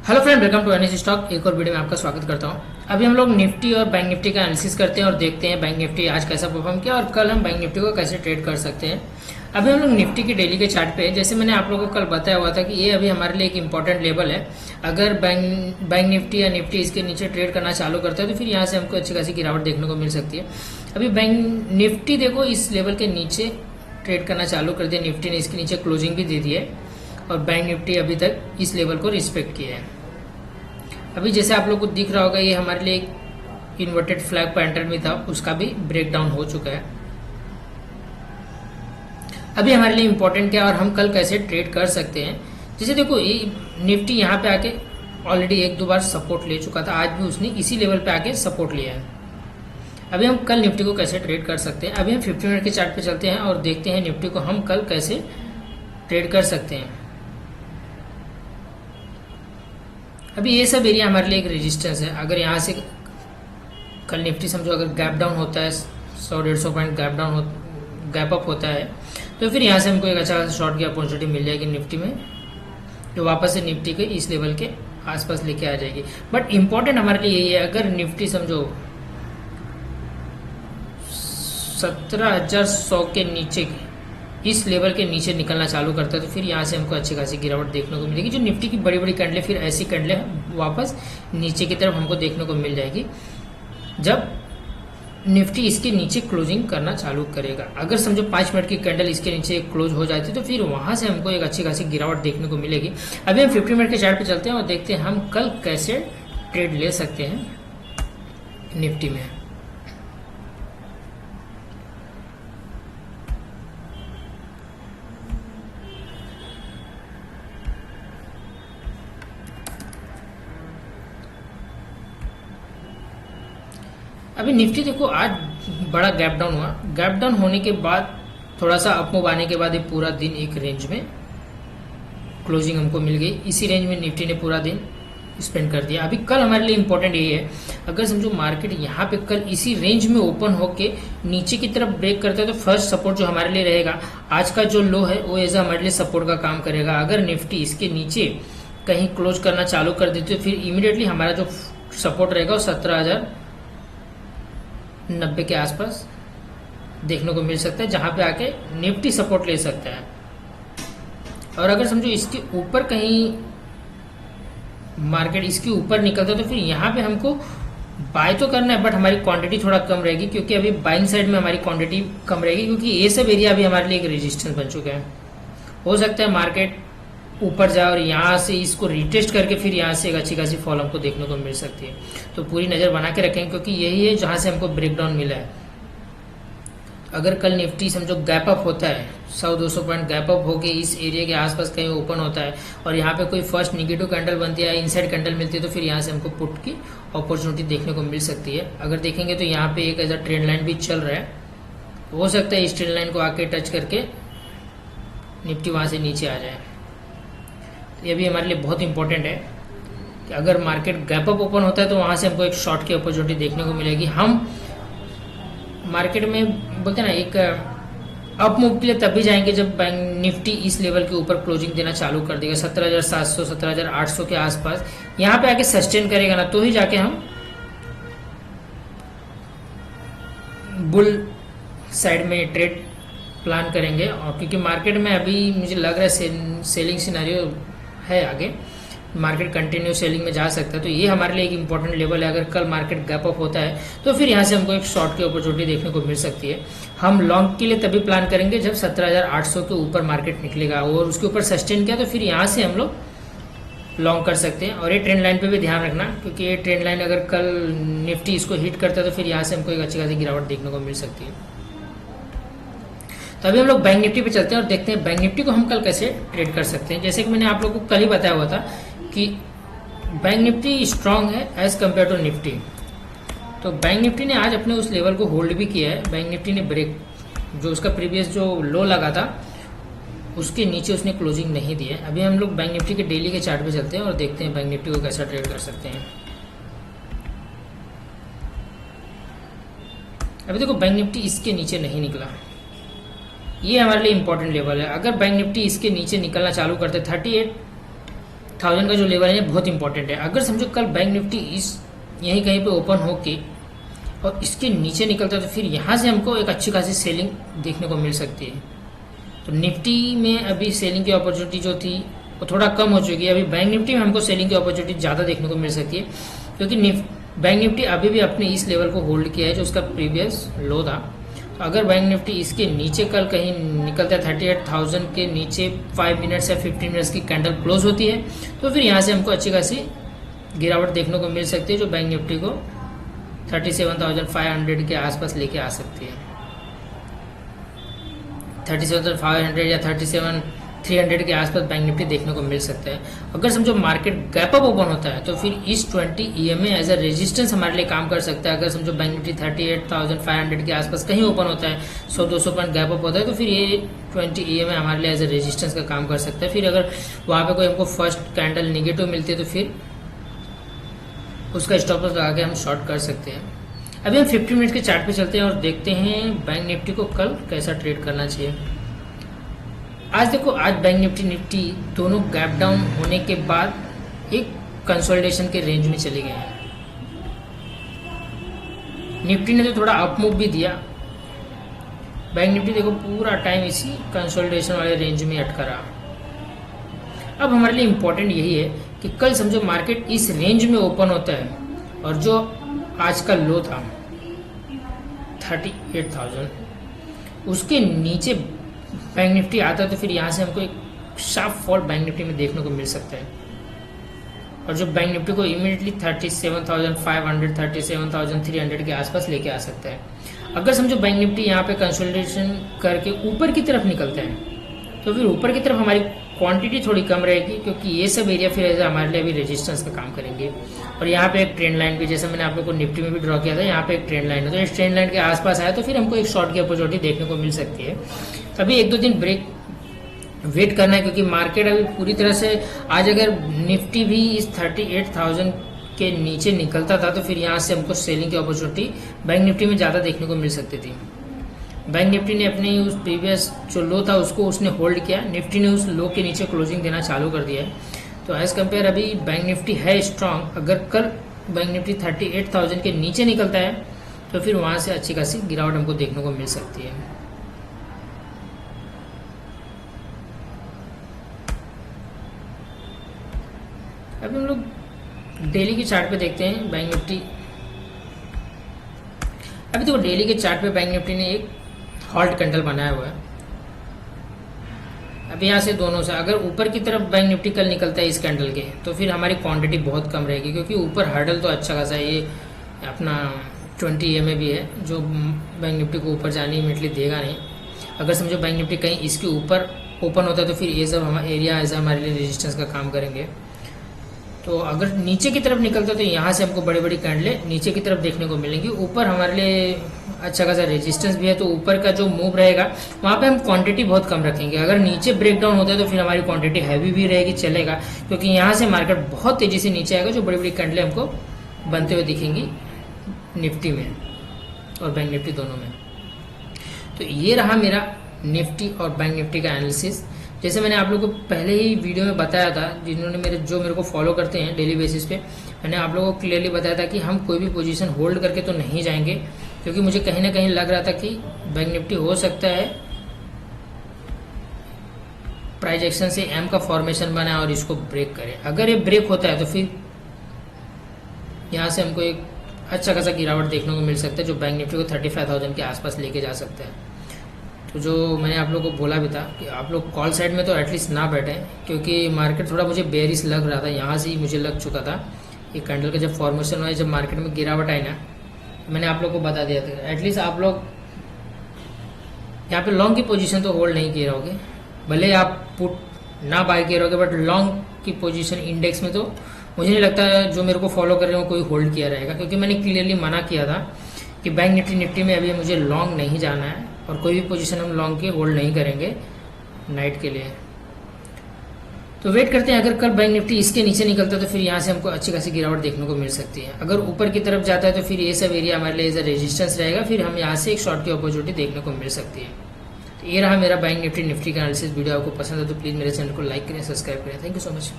Hello friend, welcome to NS stock. एक और video में आपका स्वागत करता हूं। अभी हम लोग निफ्टी और बैंक निफ्टी का एनालिसिस करते हैं और देखते हैं बैंक निफ्टी आज कैसा परफॉर्म किया और कल हम बैंक निफ्टी को कैसे ट्रेड कर सकते हैं। अभी हम लोग निफ्टी की डेली के चार्ट पे, जैसे मैंने आप लोगों को कल बताया हुआ था कि ये अभी हमारे लिए एक इंपॉर्टेंट लेवल है। अगर बैंक निफ्टी या निफ्टी इसके नीचे ट्रेड करना चालू करता है तो फिर यहाँ से हमको अच्छी खासी गिरावट देखने को मिल सकती है। अभी बैंक निफ्टी देखो इस लेवल के नीचे ट्रेड करना चालू कर दिया, निफ्टी ने इसके नीचे क्लोजिंग भी दे दी है और बैंक निफ्टी अभी तक इस लेवल को रिस्पेक्ट किया है। अभी जैसे आप लोग को दिख रहा होगा, ये हमारे लिए एक इन्वर्टेड फ्लैग पैटर्न भी था, उसका भी ब्रेक डाउन हो चुका है। अभी हमारे लिए इंपॉर्टेंट क्या है और हम कल कैसे ट्रेड कर सकते हैं। जैसे देखो ये निफ्टी यहाँ पे आके ऑलरेडी एक दो बार सपोर्ट ले चुका था, आज भी उसने इसी लेवल पे आके सपोर्ट लिया है। अभी हम कल निफ्टी को कैसे ट्रेड कर सकते हैं। अभी हम 50 मिनट के चार्ट पे चलते हैं और देखते हैं निफ्टी को हम कल कैसे ट्रेड कर सकते हैं। अभी ये सब एरिया हमारे लिए एक रेजिस्टेंस है। अगर यहाँ से कल निफ्टी समझो अगर गैप डाउन होता है 100-150 पॉइंट गैप अप होता है तो फिर यहाँ से हमको एक अच्छा शॉर्ट की अपॉर्चुनिटी मिल जाएगी निफ्टी में, जो वापस से निफ्टी के इस लेवल के आसपास लेके आ जाएगी। बट इंपॉर्टेंट हमारे लिए यही है, अगर निफ्टी समझो 17,100 के नीचे इस लेवल के नीचे निकलना चालू करता है तो फिर यहाँ से हमको अच्छी खासी गिरावट देखने को मिलेगी। जो निफ्टी की बड़ी बड़ी कैंडलें, फिर ऐसी कैंडलें वापस नीचे की तरफ हमको देखने को मिल जाएगी जब निफ्टी इसके नीचे क्लोजिंग करना चालू करेगा। अगर समझो 5 मिनट की कैंडल इसके नीचे क्लोज हो जाती है तो फिर वहां से हमको एक अच्छी खासी गिरावट देखने को मिलेगी। अभी हम 50 मिनट के चार्ट पे चलते हैं और देखते हैं हम कल कैसे ट्रेड ले सकते हैं निफ्टी में। अभी निफ्टी देखो आज बड़ा गैप डाउन हुआ, गैप डाउन होने के बाद थोड़ा सा अप मूव आने के बाद ये पूरा दिन एक रेंज में क्लोजिंग हमको मिल गई। इसी रेंज में निफ्टी ने पूरा दिन स्पेंड कर दिया। अभी कल हमारे लिए इंपॉर्टेंट यही है, अगर समझो मार्केट यहाँ पे कल इसी रेंज में ओपन होके नीचे की तरफ ब्रेक करता है तो फर्स्ट सपोर्ट जो हमारे लिए रहेगा, आज का जो लो है वो एज हमारे लिए सपोर्ट का काम करेगा। अगर निफ्टी इसके नीचे कहीं क्लोज करना चालू कर देती तो फिर इमीडिएटली हमारा जो सपोर्ट रहेगा वो 17,090 के आसपास देखने को मिल सकता है, जहां पे आके निफ्टी सपोर्ट ले सकता है। और अगर समझो इसके ऊपर कहीं मार्केट इसके ऊपर निकलता है तो फिर यहाँ पे हमको बाय तो करना है, बट हमारी क्वांटिटी थोड़ा कम रहेगी क्योंकि अभी बाइंग साइड में हमारी क्वांटिटी कम रहेगी, क्योंकि ये सब एरिया अभी हमारे लिए एक रेजिस्टेंस बन चुका है। हो सकता है मार्केट ऊपर जाए और यहाँ से इसको रिटेस्ट करके फिर यहाँ से एक अच्छी खासी फॉल हमको देखने को मिल सकती है। तो पूरी नज़र बना के रखेंगे क्योंकि यही है जहाँ से हमको ब्रेकडाउन मिला है। अगर कल निफ्टी समझो गैप अप होता है 100-200 पॉइंट गैप अप होके इस एरिया के आसपास कहीं ओपन होता है और यहाँ पे कोई फर्स्ट निगेटिव कैंडल बनती है, इनसाइड कैंडल मिलती है, तो फिर यहाँ से हमको पुट की अपॉर्चुनिटी देखने को मिल सकती है। अगर देखेंगे तो यहाँ पे एक ऐसा ट्रेंड लाइन भी चल रहा है, हो सकता है इस ट्रेंड लाइन को आके टच करके निफ्टी वहाँ से नीचे आ जाए। ये भी हमारे लिए बहुत इंपॉर्टेंट है कि अगर मार्केट गैप अप ओपन होता है तो वहाँ से हमको एक शॉर्ट की अपॉर्चुनिटी देखने को मिलेगी। हम मार्केट में बोलते हैं ना, एक अप मूव के लिए तभी जाएंगे जब बैंक निफ्टी इस लेवल के ऊपर क्लोजिंग देना चालू कर देगा 17,700 17,800 के आसपास। यहाँ पे आके सस्टेन करेगा ना तो ही जाके हम बुल साइड में ट्रेड प्लान करेंगे। और क्योंकि मार्केट में अभी मुझे लग रहा है सेलिंग सिनेरियो है, आगे मार्केट कंटिन्यू सेलिंग में जा सकता है, तो ये हमारे लिए एक इंपॉर्टेंट लेवल है। अगर कल मार्केट गैप अप होता है तो फिर यहाँ से हमको एक शॉर्ट की अपॉर्चुनिटी देखने को मिल सकती है। हम लॉन्ग के लिए तभी प्लान करेंगे जब 17,800 के ऊपर मार्केट निकलेगा और उसके ऊपर सस्टेन किया तो फिर यहाँ से हम लोग लॉन्ग कर सकते हैं। और ये ट्रेंड लाइन पे भी ध्यान रखना, क्योंकि ये ट्रेंड लाइन अगर कल निफ्टी इसको हिट करता है तो फिर यहाँ से हमको एक अच्छी खासी गिरावट देखने को मिल सकती है। तो अभी हम लोग बैंक निफ्टी पे चलते हैं और देखते हैं बैंक निफ्टी को हम कल कैसे ट्रेड कर सकते हैं। जैसे कि मैंने आप लोगों को कल ही बताया हुआ था कि बैंक निफ्टी स्ट्रांग है एज कम्पेयर टू निफ्टी। तो बैंक निफ्टी ने आज अपने उस लेवल को होल्ड भी किया है। बैंक निफ्टी ने ब्रेक, जो उसका प्रीवियस जो लो लगा था उसके नीचे उसने क्लोजिंग नहीं दी है। अभी हम लोग बैंक निफ्टी के डेली के चार्ट पे चलते हैं और देखते हैं बैंक निफ्टी को कैसा ट्रेड कर सकते हैं। अभी देखो बैंक निफ्टी इसके नीचे नहीं निकला, ये हमारे लिए इंपॉर्टेंट लेवल है। अगर बैंक निफ्टी इसके नीचे निकलना चालू करते 38 38,000 का जो लेवल है बहुत इंपॉर्टेंट है। अगर समझो कल बैंक निफ्टी इस यहीं कहीं पे ओपन होके और इसके नीचे निकलता है तो फिर यहाँ से हमको एक अच्छी खासी सेलिंग देखने को मिल सकती है। तो निफ्टी में अभी सेलिंग की अपॉर्चुनिटी जो थी वो थोड़ा कम हो चुकी है। अभी बैंक निफ्टी में हमको सेलिंग की अपॉर्चुनिटी ज़्यादा देखने को मिल सकती है, क्योंकि बैंक निफ्टी अभी भी अपने इस लेवल को होल्ड किया है जो उसका प्रीवियस लो था। तो अगर बैंक निफ्टी इसके नीचे कल कहीं निकलता है 38,000 के नीचे 5 मिनट्स या 15 मिनट्स की कैंडल क्लोज होती है तो फिर यहाँ से हमको अच्छी खासी गिरावट देखने को मिल सकती है, जो बैंक निफ्टी को 37,500 के आसपास लेके आ सकती है। 37,500 या 37,300 के आसपास बैंक निफ्टी देखने को मिल सकता है। अगर समझो मार्केट गैप अप ओपन होता है तो फिर इस 20 EMA एज अ रेजिस्टेंस हमारे लिए काम कर सकता है। अगर समझो बैंक निफ्टी 38,500 के आसपास कहीं ओपन होता है, 100-200 पॉइंट गैप अप होता है, तो फिर ये 20 EMA हमारे लिए एज अ रेजिस्टेंस का काम कर सकता है। फिर अगर वहाँ पे कोई हमको फर्स्ट कैंडल निगेटिव मिलती है तो फिर उसका स्टॉप लॉस लगा के हम शॉर्ट कर सकते हैं। अभी हम 50 मिनट के चार्ट पे चलते हैं और देखते हैं बैंक निफ्टी को कल कैसा ट्रेड करना चाहिए। आज देखो, आज बैंक निफ्टी दोनों गैप डाउन होने के बाद एक कंसोलिडेशन के रेंज में चले गए हैं। निफ्टी ने तो थोड़ा अप मूव भी दिया, बैंक निफ्टी देखो पूरा टाइम इसी कंसोलिडेशन वाले रेंज में अटका रहा। अब हमारे लिए इम्पोर्टेंट यही है कि कल समझो मार्केट इस रेंज में ओपन होता है और जो आज का लो था 38,000 उसके नीचे बैंक निफ्टी आता है तो फिर यहाँ से हमको एक शार्प फॉल बैंक निफ्टी में देखने को मिल सकता है, और जो बैंक निफ्टी को इमीडिएटली 37,500 37,300 के आसपास लेके आ सकता है। अगर समझो बैंक निफ्टी यहाँ पे कंसोलिडेशन करके ऊपर की तरफ निकलता है तो फिर ऊपर की तरफ हमारी क्वांटिटी थोड़ी कम रहेगी, क्योंकि ये सब एरिया फिर हमारे लिए अभी रेजिस्टेंस का काम करेंगे। और यहाँ पे एक ट्रेंड लाइन भी, जैसे मैंने आप लोग को निफ्टी में भी ड्रॉ किया था, यहाँ पे एक ट्रेंड लाइन है, तो इस ट्रेंड लाइन के आसपास आया तो फिर हमको एक शॉर्ट की अपॉर्चुनिटी देखने को मिल सकती है। अभी 1-2 दिन ब्रेक वेट करना है, क्योंकि मार्केट अभी पूरी तरह से आज अगर निफ्टी भी इस 38,000 के नीचे निकलता था तो फिर यहाँ से हमको सेलिंग की अपॉर्चुनिटी बैंक निफ्टी में ज़्यादा देखने को मिल सकती थी। बैंक निफ्टी ने अपने उस प्रीवियस जो लो था उसको उसने होल्ड किया, निफ्टी ने उस लो के नीचे क्लोजिंग देना चालू कर दिया है। तो एज कंपेयर अभी बैंक निफ्टी है स्ट्रांग। अगर कल बैंक निफ्टी 38,000 के नीचे निकलता है तो फिर वहाँ से अच्छी खासी गिरावट हमको देखने को मिल सकती है। अभी हम लोग डेली के चार्ट पे देखते हैं बैंक निफ्टी। अभी तो डेली के चार्ट पे बैंक निफ्टी ने एक हॉल्ट कैंडल बनाया हुआ है। अब यहाँ से दोनों से अगर ऊपर की तरफ बैंक निफ्टी कल निकलता है इस कैंडल के तो फिर हमारी क्वांटिटी बहुत कम रहेगी, क्योंकि ऊपर हर्डल तो अच्छा खासा ये अपना 20 EMA भी है जो बैंक निफ्टी को ऊपर जाने इमीडिएटली देगा नहीं। अगर समझो बैंक निफ्टी कहीं इसके ऊपर ओपन होता है तो फिर ये सब एरिया ऐसा हमारे लिए रेजिस्टेंस का काम करेंगे। तो अगर नीचे की तरफ निकलता तो यहाँ से हमको बड़ी बड़ी कैंडलें नीचे की तरफ देखने को मिलेंगी। ऊपर हमारे लिए अच्छा खासा रेजिस्टेंस भी है, तो ऊपर का जो मूव रहेगा वहाँ पे हम क्वांटिटी बहुत कम रखेंगे। अगर नीचे ब्रेक डाउन होता है तो फिर हमारी क्वांटिटी हैवी भी रहेगी, चलेगा, क्योंकि यहाँ से मार्केट बहुत तेज़ी से नीचे आएगा, जो बड़ी बड़ी कैंडलें हमको बनते हुए दिखेंगी निफ्टी में और बैंक निफ्टी दोनों में। तो ये रहा मेरा निफ्टी और बैंक निफ्टी का एनालिसिस। जैसे मैंने आप लोगों को पहले ही वीडियो में बताया था, जिन्होंने मेरे को फॉलो करते हैं डेली बेसिस पे, मैंने आप लोगों को क्लियरली बताया था कि हम कोई भी पोजीशन होल्ड करके तो नहीं जाएंगे, क्योंकि मुझे कहीं ना कहीं लग रहा था कि बैंक निफ्टी हो सकता है प्राइस एक्शन से एम का फॉर्मेशन बना और इसको ब्रेक करे। अगर ये ब्रेक होता है तो फिर यहाँ से हमको एक अच्छा खासा गिरावट देखने को मिल सकता है, जो बैंक निफ्टी को 35,000 के आसपास लेके जा सकता है। तो जो मैंने आप लोगों को बोला भी था कि आप लोग कॉल साइड में तो एटलीस्ट ना बैठें, क्योंकि मार्केट थोड़ा मुझे बेयरिश लग रहा था, यहाँ से ही मुझे लग चुका था। ये कैंडल का जब फॉर्मेशन हुआ, जब मार्केट में गिरावट आई ना, मैंने आप लोग को बता दिया था एटलीस्ट आप लोग यहाँ पे लॉन्ग की पोजीशन तो होल्ड नहीं किए रहोगे, भले आप पुट ना बाय किए रहोगे, बट लॉन्ग की पोजीशन इंडेक्स में तो मुझे नहीं लगता जो मेरे को फॉलो कर रहे हो कोई होल्ड किया रहेगा, क्योंकि मैंने क्लियरली मना किया था कि बैंक निफ्टी में अभी मुझे लॉन्ग नहीं जाना है और कोई भी पोजीशन हम लॉन्ग के होल्ड नहीं करेंगे नाइट के लिए। तो वेट करते हैं, अगर कल बैंक निफ्टी इसके नीचे निकलता है तो फिर यहाँ से हमको अच्छी खासी गिरावट देखने को मिल सकती है। अगर ऊपर की तरफ जाता है तो फिर ये सब एरिया हमारे लिए एज अ रेजिस्टेंस रहेगा, फिर हम यहाँ से एक शॉर्ट की अपॉर्चुनिटी देखने को मिल सकती है। तो ये रहा मेरा बैंक निफ्टी का एनालिसिस। वीडियो आपको पसंद है तो प्लीज़ मेरे चैनल को लाइक करें, सब्सक्राइब करें। Thank you so much.